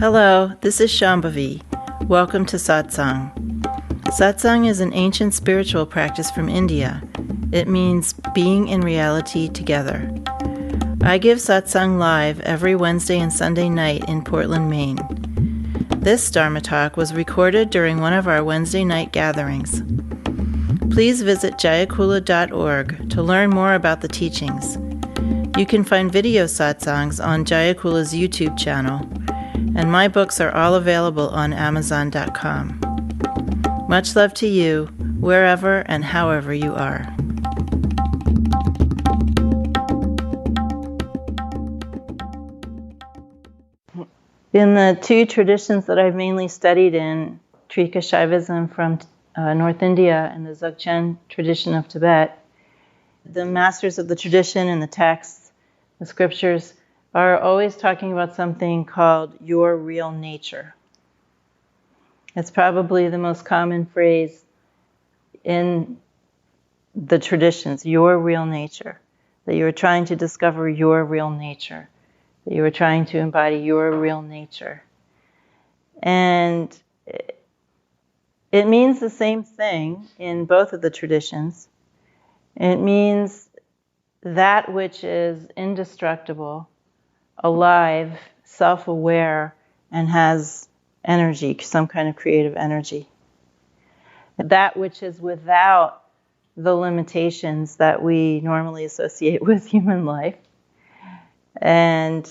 Hello, this is Shambhavi. Welcome to Satsang. Satsang is an ancient spiritual practice from India. It means being in reality together. I give Satsang live every Wednesday and Sunday night in Portland, Maine. This Dharma talk was recorded during one of our Wednesday night gatherings. Please visit jayakula.org to learn more about the teachings. You can find video satsangs on Jayakula's YouTube channel, and my books are all available on Amazon.com. Much love to you, wherever and however you are. In the two traditions that I've mainly studied in, Trika Shaivism from North India and the Dzogchen tradition of Tibet, the masters of the tradition and the texts, the scriptures, are always talking about something called your real nature. It's probably the most common phrase in the traditions, your real nature, that you are trying to discover your real nature, that you are trying to embody your real nature. And it means the same thing in both of the traditions. It means that which is indestructible, alive, self-aware, and has energy, some kind of creative energy. That which is without the limitations that we normally associate with human life. And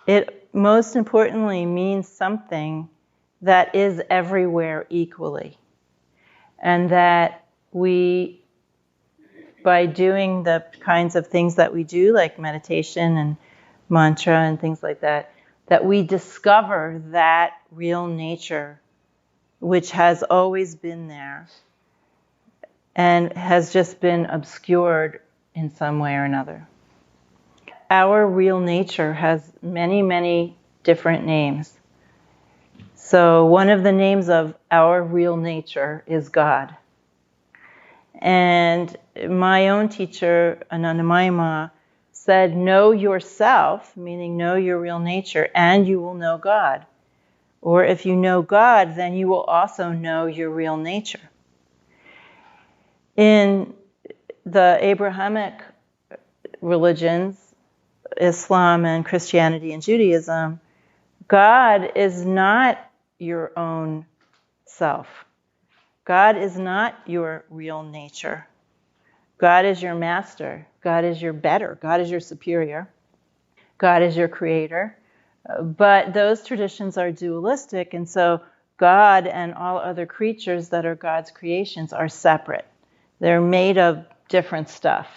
it most importantly means something that is everywhere equally. And that we, by doing the kinds of things that we do, like meditation and mantra and things like that, that we discover that real nature which has always been there and has just been obscured in some way or another. Our real nature has many, many different names. So one of the names of our real nature is God. And my own teacher, Anandamayi Ma, said, know yourself, meaning know your real nature, and you will know God. Or if you know God, then you will also know your real nature. In the Abrahamic religions, Islam and Christianity and Judaism, God is not your own self. God is not your real nature. God is your master. God is your better. God is your superior. God is your creator. But those traditions are dualistic, and so God and all other creatures that are God's creations are separate. They're made of different stuff.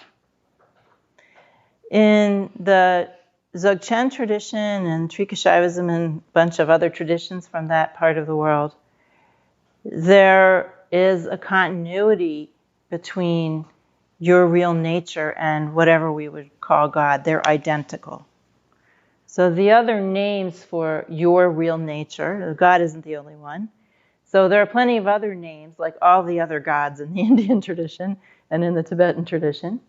In the Dzogchen tradition and Trika Shaivism and a bunch of other traditions from that part of the world, there is a continuity between your real nature and whatever we would call God. They're identical. So the other names for your real nature, God isn't the only one. So there are plenty of other names, like all the other gods in the Indian tradition and in the Tibetan tradition.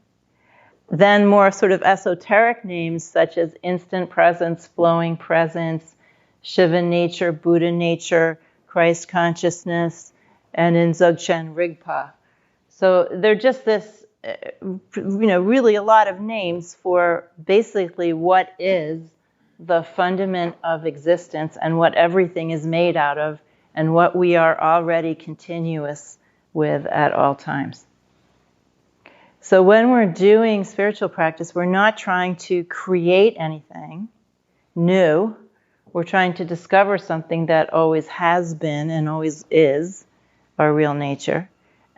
Then more sort of esoteric names such as instant presence, flowing presence, Shiva nature, Buddha nature, Christ consciousness, and in Dzogchen, Rigpa. So they're just this, really a lot of names for basically what is the fundament of existence and what everything is made out of and what we are already continuous with at all times. So when we're doing spiritual practice, we're not trying to create anything new. We're trying to discover something that always has been and always is our real nature.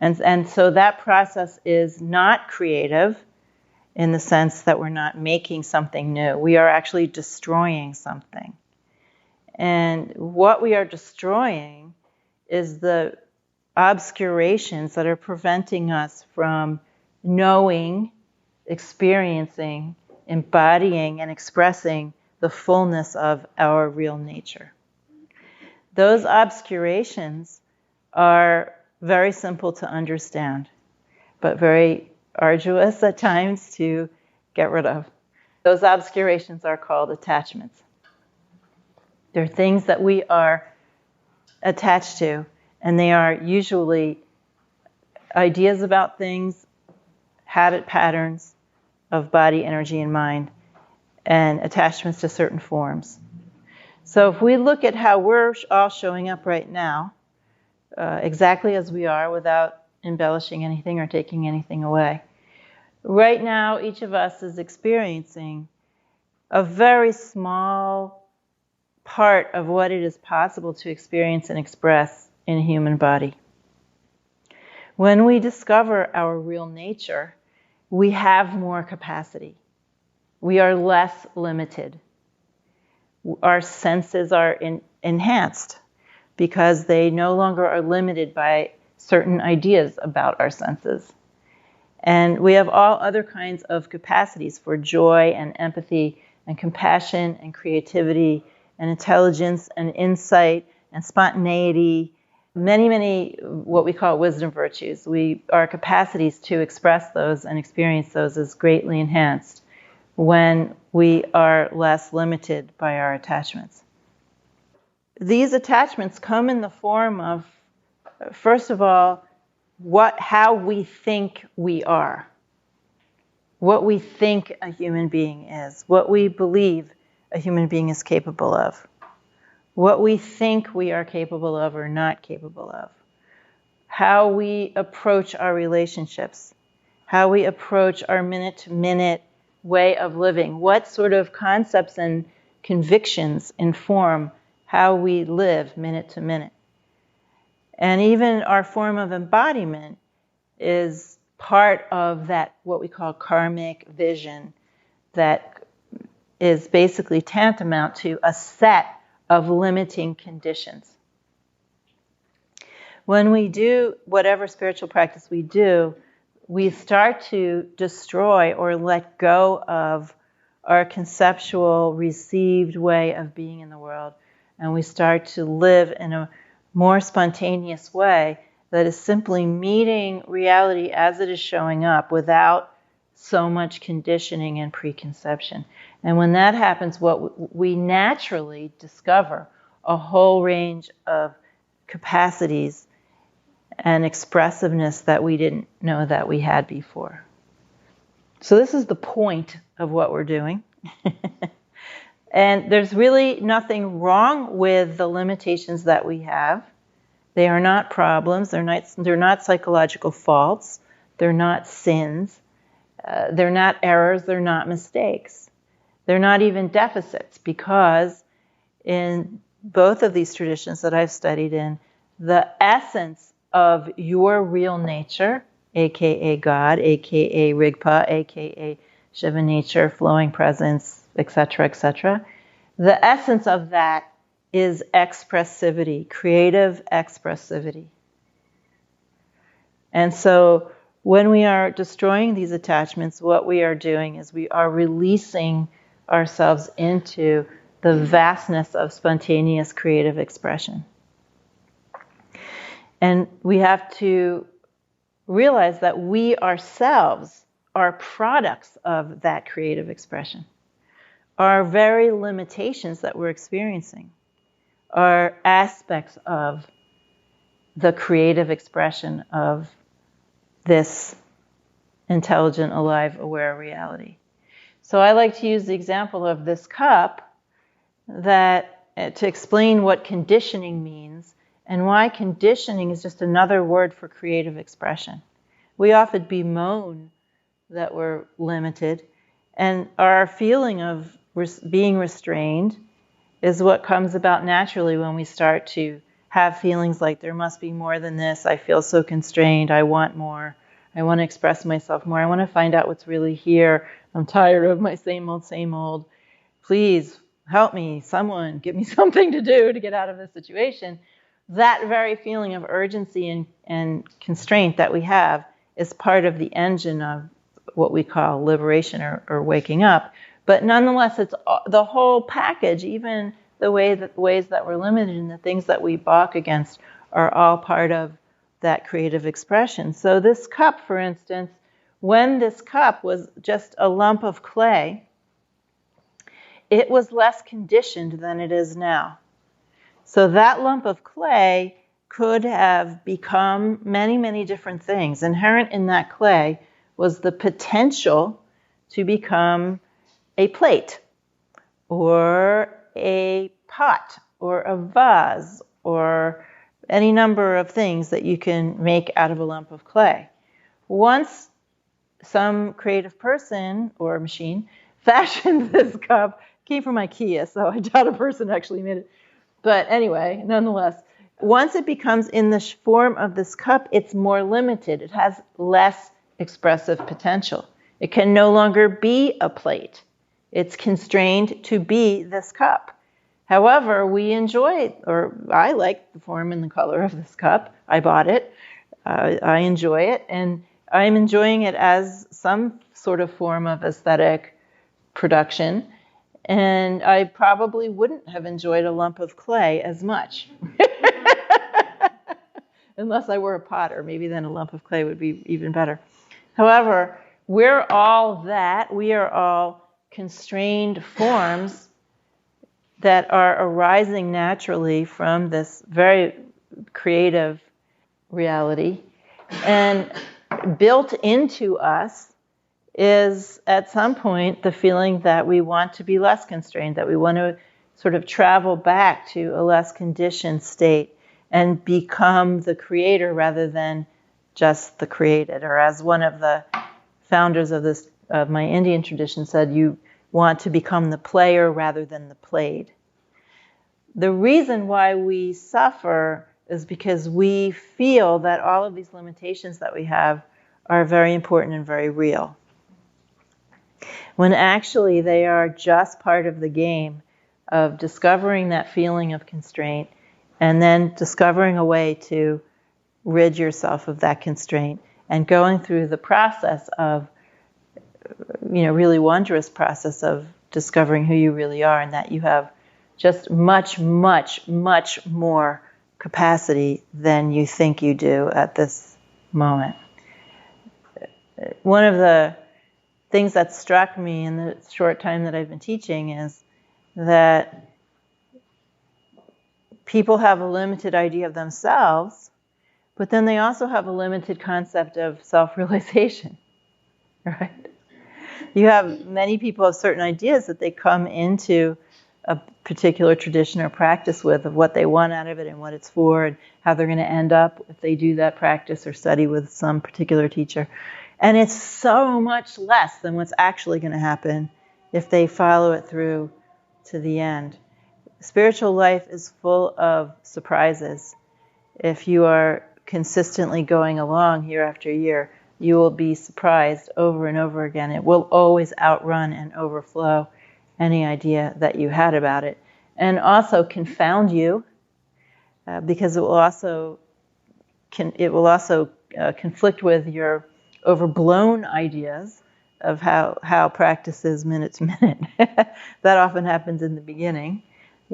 And so that process is not creative in the sense that we're not making something new. We are actually destroying something. And what we are destroying is the obscurations that are preventing us from knowing, experiencing, embodying, and expressing the fullness of our real nature. Those obscurations are very simple to understand, but very arduous at times to get rid of. Those obscurations are called attachments. They're things that we are attached to, and they are usually ideas about things, habit patterns of body, energy, and mind, and attachments to certain forms. So if we look at how we're all showing up right now, exactly as we are without embellishing anything or taking anything away, right now each of us is experiencing a very small part of what it is possible to experience and express in a human body. When we discover our real nature, we have more capacity. We are less limited. Our senses are enhanced because they no longer are limited by certain ideas about our senses. And we have all other kinds of capacities for joy and empathy and compassion and creativity and intelligence and insight and spontaneity, many what we call wisdom virtues. Our capacities to express those and experience those is greatly enhanced when we are less limited by our attachments. These attachments come in the form of, first of all, how we think we are, what we think a human being is, what we believe a human being is capable of, what we think we are capable of or not capable of, how we approach our relationships, how we approach our minute-to-minute way of living, what sort of concepts and convictions inform how we live minute to minute. And even our form of embodiment is part of that, what we call karmic vision, that is basically tantamount to a set of limiting conditions. When we do whatever spiritual practice we do, we start to destroy or let go of our conceptual, received way of being in the world, and we start to live in a more spontaneous way that is simply meeting reality as it is showing up without so much conditioning and preconception. And when that happens, what we naturally discover a whole range of capacities and expressiveness that we didn't know that we had before. So this is the point of what we're doing. And there's really nothing wrong with the limitations that we have. They are not problems. They're not psychological faults. They're not sins. They're not errors. They're not mistakes. They're not even deficits, because in both of these traditions that I've studied in, the essence of your real nature, aka God, aka Rigpa, aka Shiva nature, flowing presence, etc., the essence of that is expressivity, creative expressivity. And so when we are destroying these attachments, what we are doing is we are releasing ourselves into the vastness of spontaneous creative expression. And we have to realize that we ourselves are products of that creative expression. Our very limitations that we're experiencing are aspects of the creative expression of this intelligent, alive, aware reality. So I like to use the example of this cup to explain what conditioning means and why conditioning is just another word for creative expression. We often bemoan that we're limited, and our feeling of being restrained is what comes about naturally when we start to have feelings like there must be more than this. I feel so constrained. I want more. I want to express myself more. I want to find out what's really here. I'm tired of my same old. Please help me. Someone give me something to do to get out of this situation. That very feeling of urgency and constraint that we have is part of the engine of what we call liberation or waking up. But nonetheless, it's the whole package, even the ways that we're limited and the things that we balk against are all part of that creative expression. So this cup, for instance, when this cup was just a lump of clay, it was less conditioned than it is now. So that lump of clay could have become many, many different things. Inherent in that clay was the potential to become a plate or a pot or a vase or any number of things that you can make out of a lump of clay. Once some creative person or machine fashioned this cup, came from IKEA, so I doubt a person actually made it. But anyway, nonetheless, once it becomes in the form of this cup, it's more limited. It has less expressive potential. It can no longer be a plate. It's constrained to be this cup. However, we enjoy, or I like the form and the color of this cup. I bought it. I enjoy it, and I'm enjoying it as some sort of form of aesthetic production. And I probably wouldn't have enjoyed a lump of clay as much. Unless I were a potter, maybe then a lump of clay would be even better. However, we're all that. We are all constrained forms that are arising naturally from this very creative reality. And built into us is at some point the feeling that we want to be less constrained, that we want to sort of travel back to a less conditioned state and become the creator rather than just the created. Or as one of the founders of my Indian tradition said, you want to become the player rather than the played. The reason why we suffer is because we feel that all of these limitations that we have are very important and very real, when actually they are just part of the game of discovering that feeling of constraint and then discovering a way to rid yourself of that constraint and going through the process of, really wondrous process of discovering who you really are, and that you have just much, much, much more capacity than you think you do at this moment. One of the things that struck me in the short time that I've been teaching is that people have a limited idea of themselves, but then they also have a limited concept of self-realization, right? You have many people have certain ideas that they come into a particular tradition or practice with, of what they want out of it and what it's for and how they're going to end up if they do that practice or study with some particular teacher. And it's so much less than what's actually going to happen if they follow it through to the end. Spiritual life is full of surprises. If you are consistently going along year after year, you will be surprised over and over again. It will always outrun and overflow any idea that you had about it, and also confound you, because it will also conflict with your overblown ideas of how practice is minute to minute. That often happens in the beginning.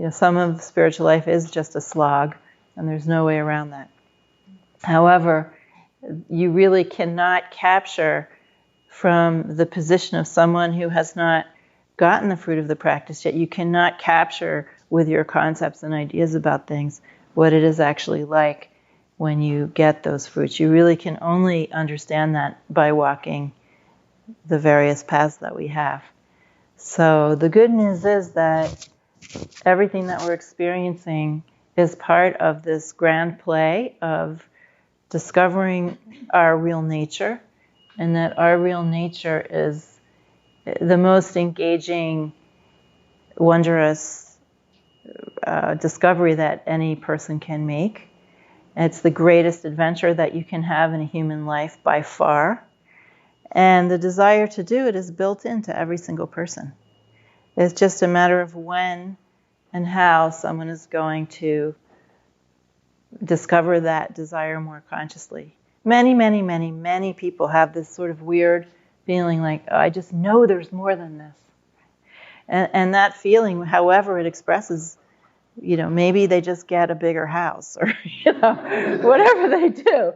Some of spiritual life is just a slog, and there's no way around that. However, you really cannot capture from the position of someone who has not gotten the fruit of the practice yet. You cannot capture with your concepts and ideas about things what it is actually like when you get those fruits. You really can only understand that by walking the various paths that we have. So the good news is that everything that we're experiencing is part of this grand play of discovering our real nature, and that our real nature is the most engaging, wondrous discovery that any person can make. It's the greatest adventure that you can have in a human life by far. And the desire to do it is built into every single person. It's just a matter of when and how someone is going to discover that desire more consciously. Many, many, many, many people have this sort of weird feeling like, oh, I just know there's more than this. And that feeling, however it expresses, maybe they just get a bigger house or, whatever they do.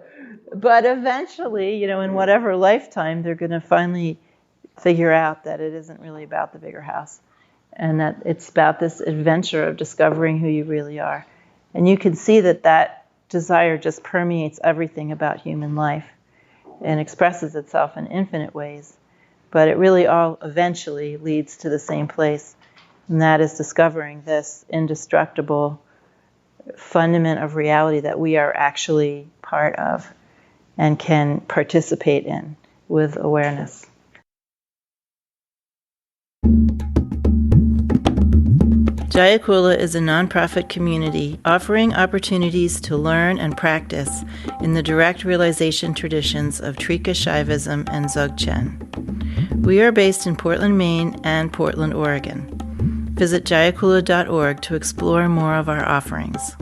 But eventually, in whatever lifetime, they're going to finally figure out that it isn't really about the bigger house, and that it's about this adventure of discovering who you really are. And you can see that that desire just permeates everything about human life and expresses itself in infinite ways. But it really all eventually leads to the same place, and that is discovering this indestructible fundament of reality that we are actually part of and can participate in with awareness. Jayakula is a nonprofit community offering opportunities to learn and practice in the direct realization traditions of Trika Shaivism and Dzogchen. We are based in Portland, Maine and Portland, Oregon. Visit jayakula.org to explore more of our offerings.